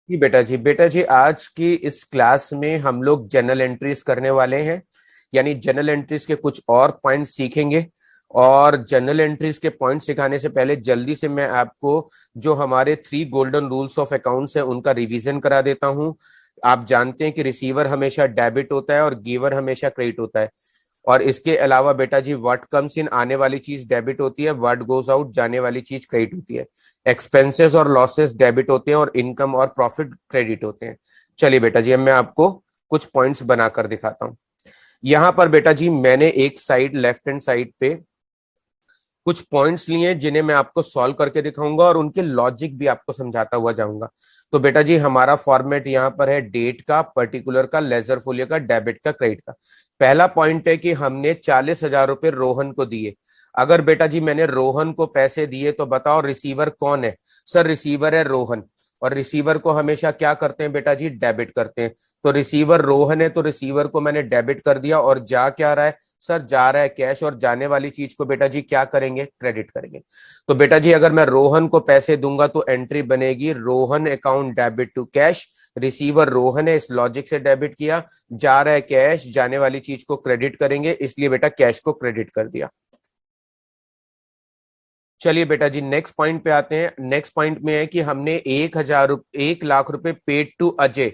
जी बेटा जी आज की इस क्लास में हम लोग जनरल एंट्रीज करने वाले हैं। यानी जनरल एंट्रीज के कुछ और पॉइंट सीखेंगे। और जनरल एंट्रीज के पॉइंट सिखाने से पहले जल्दी से मैं आपको जो हमारे 3 गोल्डन रूल्स ऑफ अकाउंट्स है उनका रिवीजन करा देता हूं। आप जानते हैं कि रिसीवर हमेशा डेबिट होता है और गिवर हमेशा क्रेडिट होता है। और इसके अलावा बेटा जी व्हाट कम्स इन आने वाली चीज डेबिट होती है, व्हाट गोज आउट जाने वाली चीज क्रेडिट होती है। एक्सपेंसेस और लॉसेस डेबिट होते हैं और इनकम और प्रॉफिट क्रेडिट होते हैं। चलिए बेटा जी अब मैं आपको कुछ पॉइंट्स बनाकर दिखाता हूं। यहां पर बेटा जी मैंने एक साइड लेफ्ट हैंड साइड पे कुछ पॉइंट्स लिए हैं जिन्हें मैं आपको सॉल्व करके दिखाऊंगा और उनके लॉजिक भी आपको समझाता हुआ जाऊंगा। तो बेटा जी हमारा फॉर्मेट यहाँ पर है डेट का, पर्टिकुलर का, लेजर फोलियो का, डेबिट का, क्रेडिट का। पहला पॉइंट है कि हमने 40,000 रुपए रोहन को दिए। अगर बेटा जी मैंने रोहन को पैसे दिए तो बताओ रिसीवर कौन है। सर रिसीवर है रोहन। और रिसीवर को हमेशा क्या करते हैं बेटा जी, डेबिट करते हैं। तो रिसीवर रोहन है तो रिसीवर को मैंने डेबिट कर दिया। और जा क्या रहा है सर, जा रहा है कैश। और जाने वाली चीज को बेटा जी क्या करेंगे, क्रेडिट करेंगे। तो बेटा जी अगर मैं रोहन को पैसे दूंगा तो एंट्री बनेगी Rohan account debit to cash. Receiver Rohan है, इस लॉजिक से डेबिट किया। जा रहा है कैश, जाने वाली चीज को क्रेडिट करेंगे, इसलिए बेटा कैश को क्रेडिट कर दिया। चलिए बेटा जी नेक्स्ट पॉइंट पे आते हैं। नेक्स्ट पॉइंट में है कि हमने 1 लाख रुपए पेड टू अजय।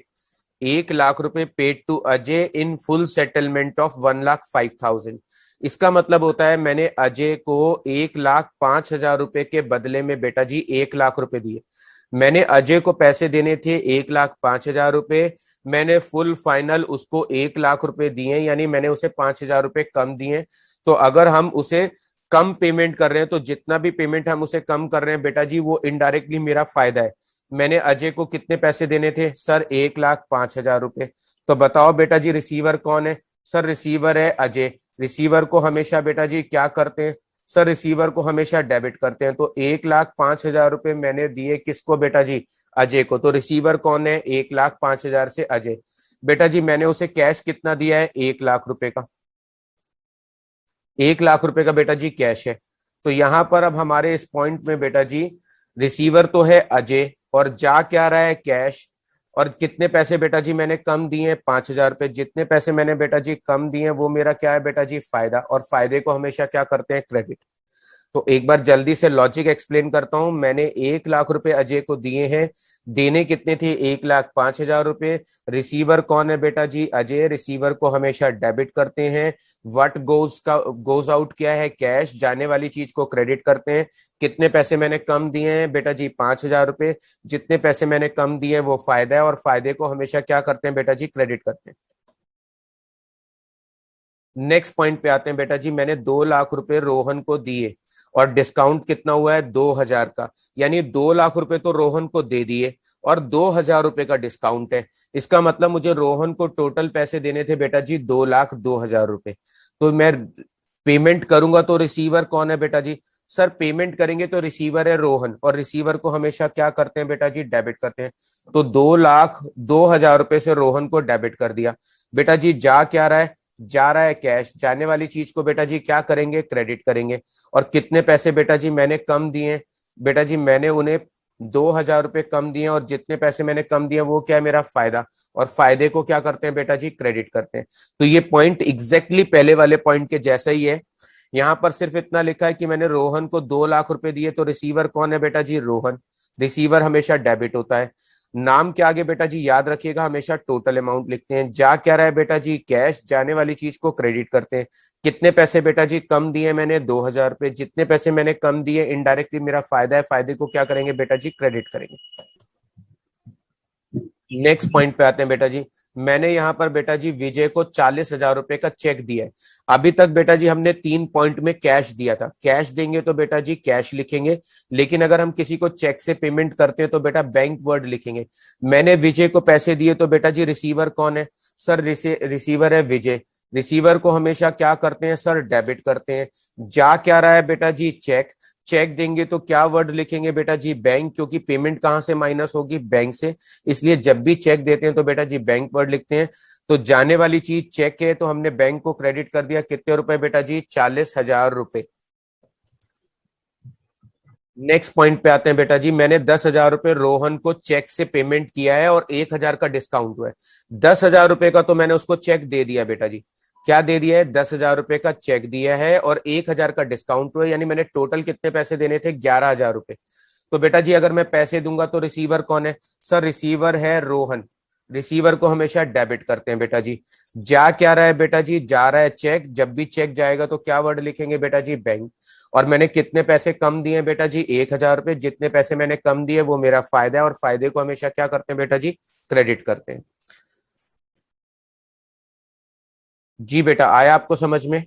1 लाख रुपए paid to Ajay in full settlement of 1,05,000। इसका मतलब होता है मैंने अजय को 1,05,000 रुपए के बदले में बेटा जी 1 लाख रुपए दिए। मैंने अजय को पैसे देने थे 1,05,000 रुपए। मैंने फुल फाइनल उसको 1 लाख रुपए दिए, यानी मैंने उसे 5,000 रुपए कम दिए। तो अगर हम उसे कम पेमेंट कर रहे हैं तो जितना भी पेमेंट हम उसे कम कर रहे हैं बेटा जी वो इनडायरेक्टली मेरा फायदा है। मैंने अजय को कितने पैसे देने थे सर, 1,05,000 रुपए। तो बताओ बेटा जी रिसीवर कौन है। सर रिसीवर है अजय। रिसीवर को हमेशा बेटा जी क्या करते हैं, सर रिसीवर को हमेशा डेबिट करते हैं। तो 1,05,000 रुपए मैंने दिए किसको बेटा जी, अजय को। तो रिसीवर कौन है, 1,05,000 से अजय। बेटा जी मैंने उसे कैश कितना दिया है, 1 लाख रुपए का। 1 लाख रुपए का बेटा जी कैश है। तो यहां पर अब हमारे इस पॉइंट में बेटा जी रिसीवर तो है अजय और जा क्या रहा है, कैश। और कितने पैसे बेटा जी मैंने कम दिए, 5,000 रुपए। जितने पैसे मैंने बेटा जी कम दिए वो मेरा क्या है बेटा जी, फायदा। और फायदे को हमेशा क्या करते हैं, क्रेडिट। तो एक बार जल्दी से लॉजिक एक्सप्लेन करता हूं। मैंने 1 लाख रुपए अजय को दिए हैं। देने कितने थे, 1,05,000 रुपए। रिसीवर कौन है बेटा जी, अजय। रिसीवर को हमेशा डेबिट करते हैं। व्हाट गोज आउट क्या है, कैश। जाने वाली चीज को क्रेडिट करते हैं। कितने पैसे मैंने कम दिए हैं बेटा जी, 5,000 रुपए। जितने पैसे मैंने कम दिए हैं वो फायदा है। और फायदे को हमेशा क्या करते हैं बेटा जी, क्रेडिट करते हैं। नेक्स्ट पॉइंट पे आते हैं बेटा जी। मैंने 2 लाख रुपए रोहन को दिए और डिस्काउंट कितना हुआ है, 2,000 का। यानी 2 लाख रुपए तो रोहन को दे दिए और 2,000 रुपए का डिस्काउंट है। इसका मतलब मुझे रोहन को टोटल पैसे देने थे बेटा जी 2,02,000 रुपए। तो मैं पेमेंट करूंगा तो रिसीवर कौन है बेटा जी, सर पेमेंट करेंगे तो रिसीवर है रोहन। और रिसीवर को हमेशा क्या करते हैं बेटा जी, डेबिट करते हैं। तो 2,02,000 रुपए से रोहन को डेबिट कर दिया। बेटा जी जा क्या रहा है, जा रहा है कैश। जाने वाली चीज को बेटा जी क्या करेंगे, क्रेडिट करेंगे। और कितने पैसे बेटा जी मैंने कम दिए, बेटा जी मैंने उन्हें 2,000 रुपए कम दिए। और जितने पैसे मैंने कम दिए वो क्या है, मेरा फायदा। और फायदे को क्या करते हैं बेटा जी, क्रेडिट करते हैं। तो ये पॉइंट एग्जैक्टली पहले वाले पॉइंट के जैसा ही है। यहां पर सिर्फ इतना लिखा है कि मैंने रोहन को 2 लाख रुपए दिए। तो रिसीवर कौन है बेटा जी, रोहन। रिसीवर हमेशा डेबिट होता है। नाम के आगे बेटा जी याद रखिएगा हमेशा टोटल अमाउंट लिखते हैं। जा क्या रहा है बेटा जी, कैश। जाने वाली चीज को क्रेडिट करते हैं। कितने पैसे बेटा जी कम दिए मैंने, 2,000 रुपए। जितने पैसे मैंने कम दिए इनडायरेक्टली मेरा फायदा है। फायदे को क्या करेंगे बेटा जी, क्रेडिट करेंगे। नेक्स्ट पॉइंट पे आते हैं बेटा जी। मैंने यहां पर बेटा जी विजय को 40,000 रुपए का चेक दिया है। अभी तक बेटा जी हमने 3 पॉइंट में कैश दिया था। कैश देंगे तो बेटा जी कैश लिखेंगे। लेकिन अगर हम किसी को चेक से पेमेंट करते हैं तो बेटा बैंक वर्ड लिखेंगे। मैंने विजय को पैसे दिए तो बेटा जी रिसीवर कौन है, सर रिसीवर है विजय। रिसीवर को हमेशा क्या करते हैं सर, डेबिट करते हैं। जा क्या रहा है बेटा जी, चेक। चेक देंगे तो क्या वर्ड लिखेंगे बेटा जी, बैंक। क्योंकि पेमेंट कहां से माइनस होगी, बैंक से। इसलिए जब भी चेक देते हैं तो बेटा जी बैंक वर्ड लिखते हैं। तो जाने वाली चीज चेक है तो हमने बैंक को क्रेडिट कर दिया। कितने रुपए बेटा जी, 40,000 रुपए। नेक्स्ट पॉइंट पे आते हैं बेटा जी। मैंने 10,000 रुपये रोहन को चेक से पेमेंट किया है और 1,000 का डिस्काउंट हुआ है। 10,000 रुपये का तो मैंने उसको चेक दे दिया बेटा जी। क्या दे दिया है? 10,000 रुपये का चेक दिया है और 1,000 का डिस्काउंट हुआ है, यानी मैंने टोटल कितने पैसे देने थे? 11,000 रुपये। तो बेटा जी अगर मैं पैसे दूंगा तो रिसीवर कौन है? सर रिसीवर है रोहन। रिसीवर को हमेशा डेबिट करते हैं बेटा जी। जा क्या रहा है बेटा जी? जा रहा है चेक। जब भी चेक जाएगा तो क्या वर्ड लिखेंगे बेटा जी? बैंक। और मैंने कितने पैसे कम दिए बेटा जी? 1,000 रुपये। जितने पैसे मैंने कम दिए वो मेरा फायदा है, और फायदे को हमेशा क्या करते हैं बेटा जी? क्रेडिट करते हैं। जी बेटा, आया आपको समझ में?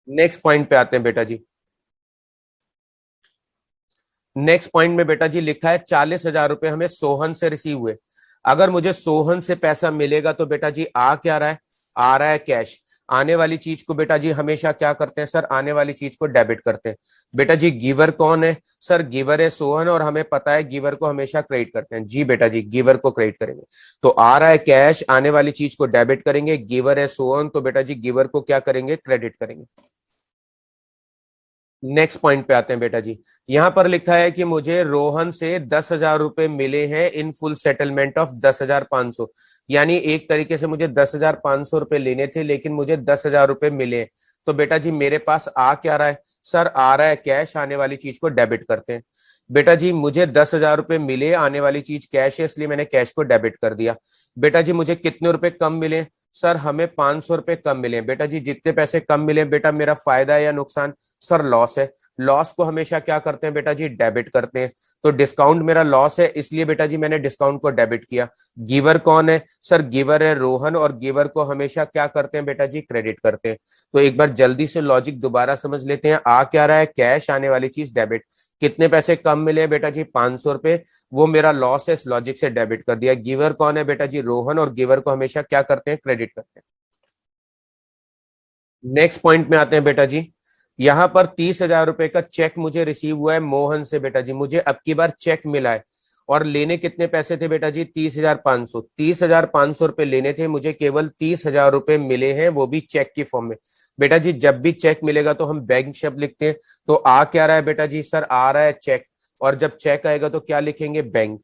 नेक्स्ट पॉइंट पे आते हैं बेटा जी। नेक्स्ट पॉइंट में बेटा जी लिखा है 40,000 रुपये हमें सोहन से रिसीव हुए। अगर मुझे सोहन से पैसा मिलेगा तो बेटा जी आ क्या रहा है? आ रहा है कैश। आने वाली चीज को बेटा जी हमेशा क्या करते हैं सर? आने वाली चीज को डेबिट करते हैं। बेटा जी गिवर कौन है? सर गिवर है सोहन, और हमें पता है गिवर को हमेशा क्रेडिट करते हैं। जी बेटा जी गिवर को क्रेडिट करेंगे। तो आ रहा है कैश, आने वाली चीज को डेबिट करेंगे, गिवर है सोहन, तो बेटा जी गिवर को क्या करेंगे? क्रेडिट करेंगे। नेक्स्ट पॉइंट पे आते हैं बेटा जी। यहां पर लिखा है कि मुझे रोहन से 10,000 रुपए मिले हैं इन फुल सेटलमेंट ऑफ 10,500। यानी एक तरीके से मुझे 10,500 रुपए लेने थे, लेकिन मुझे 10,000 रुपए मिले। तो बेटा जी मेरे पास आ क्या रहा है? सर आ रहा है कैश। आने वाली चीज को डेबिट करते हैं। बेटा जी मुझे 10,000 रुपए मिले, आने वाली चीज कैश है, इसलिए मैंने कैश को डेबिट कर दिया। बेटा जी मुझे कितने रुपए कम मिले? सर हमें 500 रुपए कम मिले। बेटा जी जितने पैसे कम मिले बेटा, मेरा फायदा है या नुकसान? सर लॉस है। लॉस को हमेशा क्या करते हैं बेटा जी? डेबिट करते हैं। तो डिस्काउंट मेरा लॉस है, इसलिए बेटा जी मैंने डिस्काउंट को डेबिट किया। गिवर कौन है? सर गिवर है रोहन, और गिवर को हमेशा क्या करते हैं बेटा जी? क्रेडिट करते हैं। तो एक बार जल्दी से लॉजिक दोबारा समझ लेते हैं। आ क्या रहा है? कैश। आने वाली चीज डेबिट। कितने पैसे कम मिले बेटा जी? 500 रुपए। वो मेरा लॉस है, इस लॉजिक से डेबिट कर दिया। गिवर कौन है बेटा जी? रोहन, और गिवर को हमेशा क्या करते हैं? क्रेडिट करते हैं। नेक्स्ट पॉइंट में आते हैं बेटा जी। यहां पर 30,000 रुपए का चेक मुझे रिसीव हुआ है मोहन से बेटा जी। मुझे अब की बार चेक मिला है, और लेने कितने पैसे थे बेटा जी? 30,500। 30,500 रुपए लेने थे, मुझे केवल 30,000 रुपए मिले हैं, वो भी चेक की फॉर्म में। बेटा जी जब भी चेक मिलेगा तो हम बैंक शब्द लिखते हैं। तो आ क्या रहा है बेटा जी? सर आ रहा है चेक। और जब चेक आएगा तो क्या लिखेंगे? बैंक।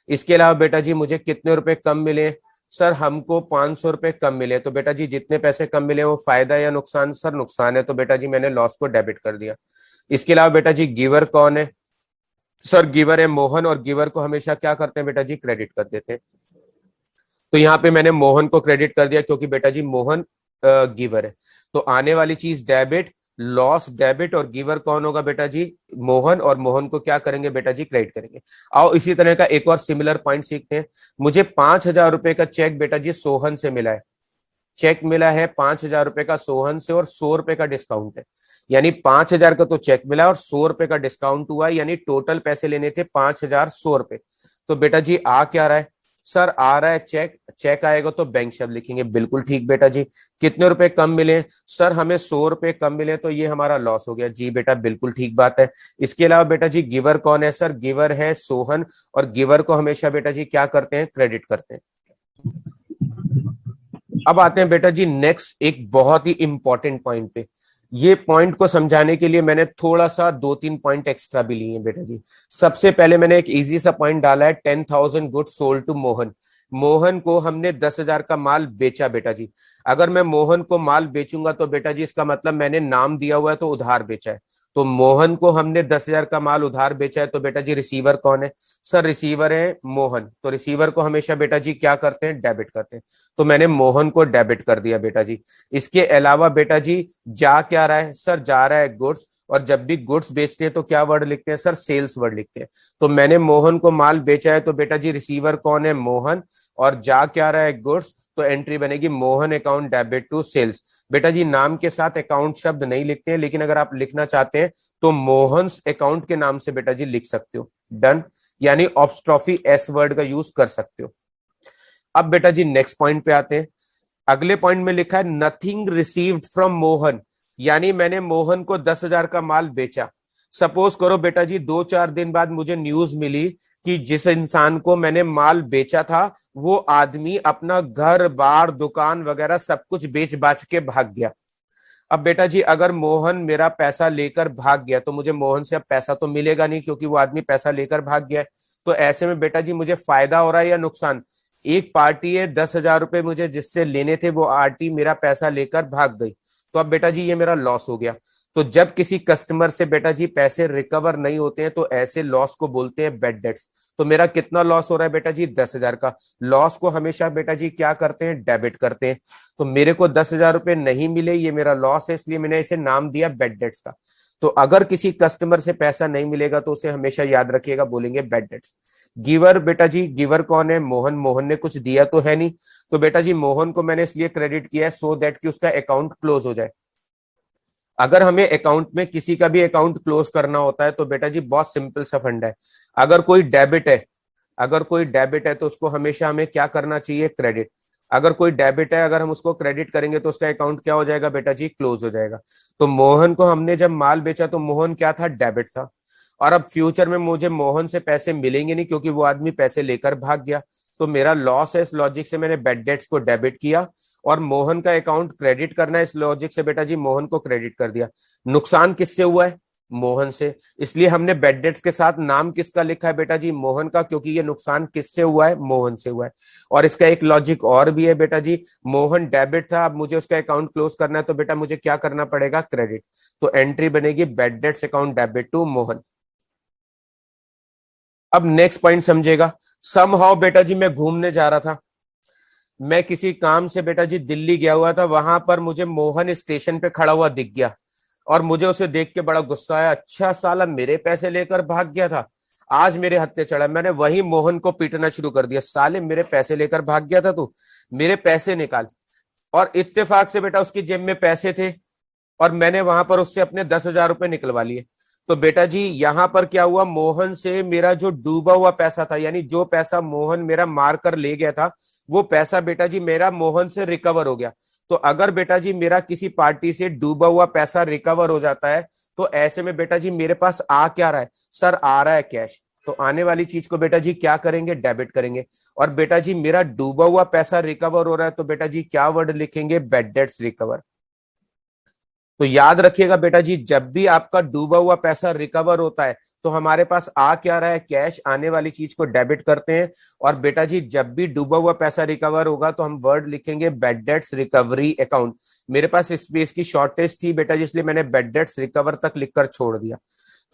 इसके अलावा बेटा जी मुझे कितने रुपए कम मिले? सर हमको 500 रुपए कम मिले। तो बेटा जी जितने पैसे कम मिले वो फायदा या नुकसान? सर नुकसान है, तो बेटा जी मैंने लॉस को डेबिट कर दिया। इसके अलावा बेटा जी गिवर कौन है? सर गिवर है मोहन, और गिवर को हमेशा क्या करते हैं बेटा जी? क्रेडिट कर देते हैं। तो यहाँ पे मैंने मोहन को क्रेडिट कर दिया, क्योंकि बेटा जी मोहन गिवर है। तो आने वाली चीज डेबिट, लॉस डेबिट, और गिवर कौन होगा बेटा जी? मोहन, और मोहन को क्या करेंगे बेटा जी? क्रेडिट करेंगे। आओ इसी तरह का एक और सिमिलर पॉइंट सीखते हैं। मुझे 5,000 रुपए का चेक बेटा जी सोहन से मिला है। चेक मिला है 5,000 रुपए का सोहन से, और 100 रुपए का डिस्काउंट है। यानी 5,000 का तो चेक मिला और 100 रुपए का डिस्काउंट हुआ, यानी टोटल पैसे लेने थे 5,100 रुपए। तो बेटा जी आ क्या रहा है? सर आ रहा है चेक। चेक आएगा तो बैंक शब्द लिखेंगे। बिल्कुल ठीक बेटा जी। कितने रुपए कम मिले? सर हमें 100 रुपए कम मिले, तो ये हमारा लॉस हो गया। जी बेटा बिल्कुल ठीक बात है। इसके अलावा बेटा जी गिवर कौन है? सर गिवर है सोहन, और गिवर को हमेशा बेटा जी क्या करते हैं? क्रेडिट करते हैं। अब आते हैं बेटा जी नेक्स्ट एक बहुत ही इंपॉर्टेंट पॉइंट पे। ये पॉइंट को समझाने के लिए मैंने थोड़ा सा 2-3 पॉइंट एक्स्ट्रा भी लिए हैं बेटा जी। सबसे पहले मैंने एक इजी सा पॉइंट डाला है, 10,000 goods sold to Mohan. Mohan को हमने 10,000 का माल बेचा बेटा जी। अगर मैं मोहन को माल बेचूंगा तो बेटा जी इसका मतलब मैंने नाम दिया हुआ है, तो उधार बेचा है। तो मोहन को हमने 10,000 का माल उधार बेचा है, तो बेटा जी रिसीवर कौन है? सर रिसीवर है मोहन। तो रिसीवर को हमेशा बेटा जी क्या करते हैं? डेबिट करते हैं। तो मैंने मोहन को डेबिट कर दिया बेटा जी। इसके अलावा बेटा जी जा क्या रहा है? सर जा रहा है गुड्स, और जब भी गुड्स बेचते हैं तो क्या वर्ड लिखते हैं? सर सेल्स वर्ड लिखते हैं। तो मैंने मोहन को माल बेचा है, तो बेटा जी रिसीवर कौन है? मोहन। और जा क्या रहा है? गुड्स। तो एंट्री बनेगी Mohan account debit to sales. बेटा जी नाम के साथ अकाउंट शब्द नहीं लिखते हैं, लेकिन अगर आप लिखना चाहते हैं तो मोहन्स अकाउंट के नाम से बेटा जी लिख सकते हो। डन। यानी ऑप्स्ट्रॉफी एस वर्ड का यूज कर सकते हो। अब बेटा जी नेक्स्ट पॉइंट पे आते हैं। अगले पॉइंट में लिखा है नथिंग रिसीव्ड फ्रॉम मोहन। यानी मैंने मोहन को 10,000 का माल बेचा। सपोज करो बेटा जी 2-4 दिन बाद मुझे न्यूज मिली कि जिस इंसान को मैंने माल बेचा था वो आदमी अपना घर बार दुकान वगैरह सब कुछ बेच बाच के भाग गया। अब बेटा जी अगर मोहन मेरा पैसा लेकर भाग गया तो मुझे मोहन से अब पैसा तो मिलेगा नहीं, क्योंकि वो आदमी पैसा लेकर भाग गया है। तो ऐसे में बेटा जी मुझे फायदा हो रहा है या नुकसान? एक पार्टी है, 10,000 रुपए मुझे जिससे लेने थे, वो आरटी मेरा पैसा लेकर भाग गई, तो अब बेटा जी ये मेरा लॉस हो गया। तो जब किसी कस्टमर से बेटा जी पैसे रिकवर नहीं होते हैं तो ऐसे लॉस को बोलते हैं बैड डेट्स। तो मेरा कितना लॉस हो रहा है बेटा जी? 10,000 का। लॉस को हमेशा बेटा जी क्या करते हैं? डेबिट करते हैं। तो मेरे को 10,000 रुपए नहीं मिले, ये मेरा लॉस है, इसलिए मैंने इसे नाम दिया बैड डेट्स का। तो अगर किसी कस्टमर से पैसा नहीं मिलेगा तो उसे हमेशा याद रखिएगा, बोलेंगे बैड डेट्स। गिवर बेटा जी, गिवर कौन है? मोहन। मोहन ने कुछ दिया तो है नहीं, तो बेटा जी मोहन को मैंने इसलिए क्रेडिट किया है सो दैट कि उसका अकाउंट क्लोज हो जाए। अगर हमें अकाउंट में किसी का भी अकाउंट क्लोज करना होता है तो बेटा जी बहुत सिंपल सा फंडा है। अगर कोई डेबिट है, अगर कोई डेबिट है तो उसको हमेशा हमें क्या करना चाहिए? क्रेडिट। अगर कोई डेबिट है, अगर हम उसको क्रेडिट करेंगे तो उसका अकाउंट क्या हो जाएगा बेटा जी? क्लोज हो जाएगा। तो मोहन को हमने जब माल बेचा तो मोहन क्या था? डेबिट था। और अब फ्यूचर में मुझे मोहन से पैसे मिलेंगे नहीं, क्योंकि वो आदमी पैसे लेकर भाग गया। तो मेरा लॉस है, इस लॉजिक से मैंने बैड डेट्स को डेबिट किया। और मोहन का अकाउंट क्रेडिट करना है, इस लॉजिक से बेटा जी मोहन को क्रेडिट कर दिया। नुकसान किससे हुआ है? मोहन से। इसलिए हमने बैड डेट्स के साथ नाम किसका लिखा है बेटा जी? मोहन का, क्योंकि ये नुकसान किससे हुआ है? मोहन से हुआ है। और इसका एक लॉजिक और भी है बेटा जी, मोहन डेबिट था, अब मुझे उसका अकाउंट क्लोज करना है तो बेटा मुझे क्या करना पड़ेगा? क्रेडिट। तो एंट्री बनेगी bad debts account debit to Mohan. अब नेक्स्ट पॉइंट समझेगा। समहाउ बेटा जी मैं घूमने जा रहा था, मैं किसी काम से बेटा जी दिल्ली गया हुआ था, वहां पर मुझे मोहन स्टेशन पे खड़ा हुआ दिख गया और मुझे उसे देख के बड़ा गुस्सा आया। अच्छा साला मेरे पैसे लेकर भाग गया था, आज मेरे हत्थे चढ़ा। मैंने वही मोहन को पीटना शुरू कर दिया, साले मेरे पैसे लेकर भाग गया था तू, मेरे पैसे निकाल। और इत्तेफाक से बेटा उसकी जेब में पैसे थे और मैंने वहां पर उससे अपने 10,000 रुपए निकलवा लिए। तो बेटा जी यहां पर क्या हुआ? मोहन से मेरा जो डूबा हुआ पैसा था, यानी जो पैसा मोहन मेरा मार कर ले गया था, वो पैसा बेटा जी मेरा मोहन से रिकवर हो गया। तो अगर बेटा जी मेरा किसी पार्टी से डूबा हुआ पैसा रिकवर हो जाता है तो ऐसे में बेटा जी मेरे पास आ क्या रहा है? सर आ रहा है कैश। तो आने वाली चीज को बेटा जी क्या करेंगे? डेबिट करेंगे। और बेटा जी मेरा डूबा हुआ पैसा रिकवर हो रहा है तो बेटा जी क्या वर्ड लिखेंगे? Bad debts recover. तो याद रखिएगा बेटा जी, जब भी आपका डूबा हुआ पैसा रिकवर होता है तो हमारे पास आ क्या रहा है? कैश। आने वाली चीज को डेबिट करते हैं। और बेटा जी जब भी डूबा हुआ पैसा रिकवर होगा तो हम वर्ड लिखेंगे बैड डेट्स रिकवरी अकाउंट। मेरे पास स्पेस की शॉर्टेज थी बेटा जी, इसलिए मैंने बैड डेट्स रिकवर तक लिखकर छोड़ दिया।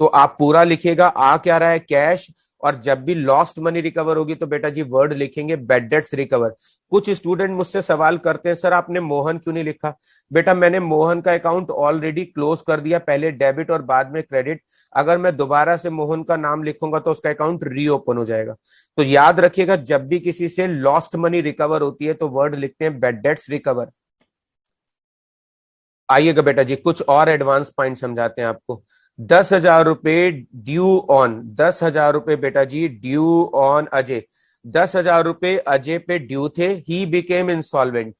तो आप पूरा लिखेगा, आ क्या रहा है? कैश। और जब भी लॉस्ट मनी रिकवर होगी तो बेटा जी वर्ड लिखेंगे बैड डेट्स रिकवर। कुछ स्टूडेंट मुझसे सवाल करते हैं, सर आपने मोहन क्यों नहीं लिखा? बेटा मैंने मोहन का अकाउंट ऑलरेडी क्लोज कर दिया, पहले डेबिट और बाद में क्रेडिट। अगर मैं दोबारा से मोहन का नाम लिखूंगा तो उसका अकाउंट रीओपन हो जाएगा। तो याद रखिएगा, जब भी किसी से लॉस्ट मनी रिकवर होती है तो वर्ड लिखते हैं बैड डेट्स रिकवर। आइएगा बेटा जी कुछ और एडवांस पॉइंट समझाते हैं आपको। 10,000 रुपए ड्यू ऑन, 10,000 रुपए बेटा जी ड्यू ऑन अजय। 10,000 रुपए अजय पे ड्यू थे, ही बिकेम इंसॉल्वेंट।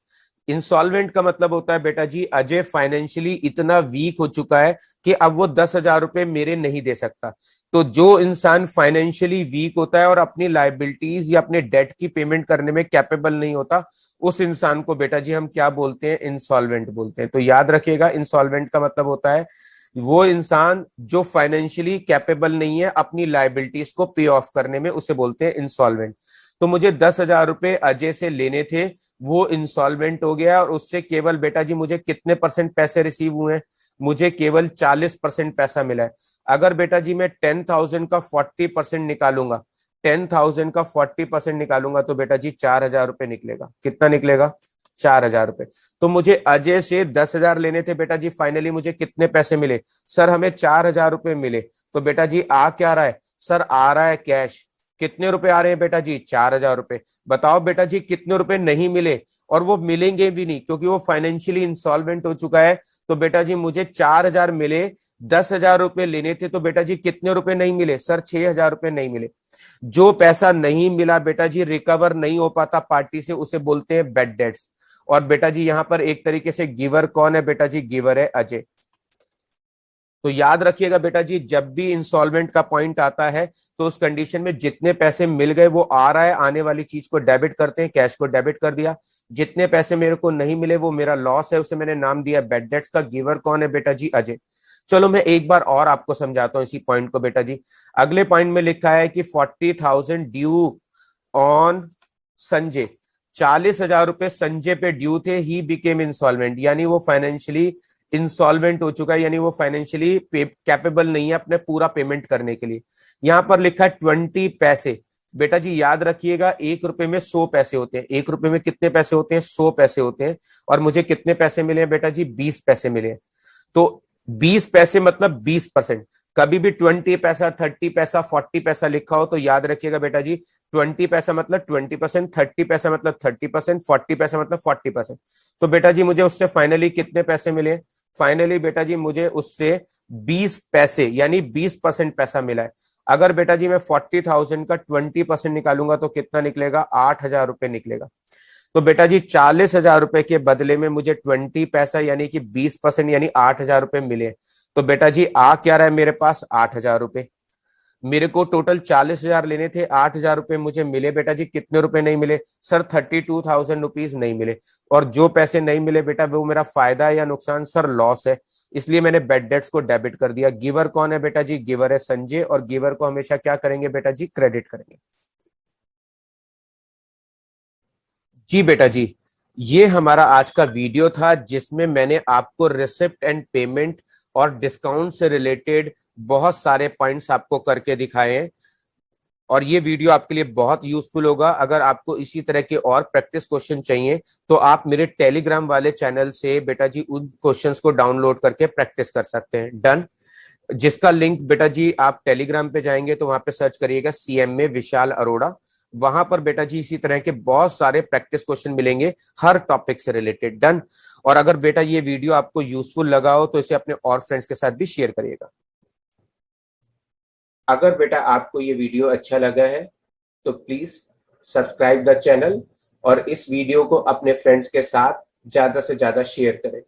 इंसॉल्वेंट का मतलब होता है बेटा जी अजय फाइनेंशियली इतना वीक हो चुका है कि अब वो 10,000 रुपए मेरे नहीं दे सकता। तो जो इंसान फाइनेंशियली वीक होता है और अपनी लाइबिलिटीज या अपने डेट की पेमेंट करने में कैपेबल नहीं होता, उस इंसान को बेटा जी हम क्या बोलते हैं? इंसॉल्वेंट बोलते हैं। तो याद रखिएगा, इंसॉल्वेंट का मतलब होता है वो इंसान जो फाइनेंशियली कैपेबल नहीं है अपनी लाइबिलिटीज को पे ऑफ करने में, उसे बोलते हैं इंसॉल्वेंट। तो मुझे 10,000 रुपए अजय से लेने थे, वो इंसॉल्वेंट हो गया और उससे केवल बेटा जी मुझे कितने परसेंट पैसे रिसीव हुए हैं? मुझे केवल 40% पैसा मिला है। अगर बेटा जी मैं 10,000 का 40% निकालूंगा, 10,000 का 40% निकालूंगा तो बेटा जी 4,000 रुपए निकलेगा। कितना निकलेगा? 4,000 रुपए। तो मुझे अजय से 10,000 लेने थे बेटा जी, फाइनली मुझे कितने पैसे मिले? सर हमें 4,000 रुपए मिले। तो बेटा जी आ क्या रहा है? सर आ रहा है कैश। कितने रुपए आ रहे हैं बेटा जी? 4,000 रुपए। बताओ बेटा जी कितने रुपए नहीं मिले? और वो मिलेंगे भी नहीं क्योंकि वो फाइनेंशियली इंसॉल्वेंट हो चुका है। तो बेटा जी मुझे 4,000 मिले, 10,000 रुपए लेने थे तो बेटा जी कितने रुपए नहीं मिले? सर 6,000 रुपए नहीं मिले। जो पैसा नहीं मिला बेटा जी, रिकवर नहीं हो पाता पार्टी से, उसे बोलते हैं बैड डेट्स। और बेटा जी यहां पर एक तरीके से गिवर कौन है बेटा जी? गिवर है अजय। तो याद रखिएगा बेटा जी, जब भी इंसॉल्वेंट का पॉइंट आता है तो उस कंडीशन में जितने पैसे मिल गए वो आ रहा है, आने वाली चीज को डेबिट करते हैं, कैश को डेबिट कर दिया। जितने पैसे मेरे को नहीं मिले वो मेरा लॉस है, उसे मैंने नाम दिया बैड डेट्स का। गिवर कौन है बेटा जी? अजय। चलो मैं एक बार और आपको समझाता हूं इसी पॉइंट को बेटा जी। अगले पॉइंट में लिखा है कि 40,000 ड्यू ऑन संजय। 40,000 रुपए संजय पे ड्यू थे, ही बिकेम इंसॉल्वेंट, यानी वो फाइनेंशियली इंसॉल्वेंट हो चुका है, यानी वो फाइनेंशियली कैपेबल नहीं है अपने पूरा पेमेंट करने के लिए। यहां पर लिखा है 20 पैसे। बेटा जी याद रखिएगा, 1 रुपए में 100 पैसे होते हैं। 1 रुपए में कितने पैसे होते हैं? 100 पैसे होते हैं। और मुझे कितने पैसे मिले हैं बेटा जी? 20 पैसे मिले हैं। तो 20 पैसे मतलब 20%। कभी भी 20 पैसा, 30 पैसा, 40 पैसा लिखा हो तो याद रखिएगा बेटा जी, 20 पैसा मतलब 20%, 30 पैसा मतलब 30%, 40 पैसा मतलब 40%। तो बेटा जी मुझे उससे फाइनली कितने पैसे मिले? फाइनली बेटा जी मुझे उससे 20 पैसे यानी 20% पैसा मिला है। अगर बेटा जी मैं 40,000 का 20% निकालूंगा तो कितना निकलेगा? 8,000 रुपए निकलेगा। तो बेटा जी 40,000 रुपए के बदले में मुझे 20 पैसा यानी कि 20% यानी 8,000 रुपए मिले। तो बेटा जी आ क्या रहा है मेरे पास? 8,000 रुपए। मेरे को टोटल 40,000 लेने थे, 8,000 रुपए मुझे मिले। बेटा जी कितने रुपए नहीं मिले? सर 32,000 रुपीज नहीं मिले। और जो पैसे नहीं मिले बेटा वो मेरा फायदा है या नुकसान? सर लॉस है, इसलिए मैंने बैड डेट्स को डेबिट कर दिया। गिवर कौन है बेटा जी? गिवर है संजय, और गिवर को हमेशा क्या करेंगे बेटा जी? क्रेडिट करेंगे। जी बेटा जी, ये हमारा आज का वीडियो था जिसमें मैंने आपको रिसिप्ट एंड पेमेंट और डिस्काउंट से रिलेटेड बहुत सारे पॉइंट्स आपको करके दिखाए हैं। और ये वीडियो आपके लिए बहुत यूजफुल होगा। अगर आपको इसी तरह के और प्रैक्टिस क्वेश्चन चाहिए तो आप मेरे टेलीग्राम वाले चैनल से बेटा जी उन क्वेश्चंस को डाउनलोड करके प्रैक्टिस कर सकते हैं। डन। जिसका लिंक बेटा जी आप टेलीग्राम पे जाएंगे तो वहां पे सर्च करिएगा CMA विशाल अरोड़ा। वहां पर बेटा जी इसी तरह के बहुत सारे प्रैक्टिस क्वेश्चन मिलेंगे हर टॉपिक से रिलेटेड। डन। और अगर बेटा ये वीडियो आपको यूजफुल लगा हो तो इसे अपने और फ्रेंड्स के साथ भी शेयर करिएगा। अगर बेटा आपको ये वीडियो अच्छा लगा है तो प्लीज सब्सक्राइब द चैनल और इस वीडियो को अपने फ्रेंड्स के साथ ज्यादा से ज्यादा शेयर करें।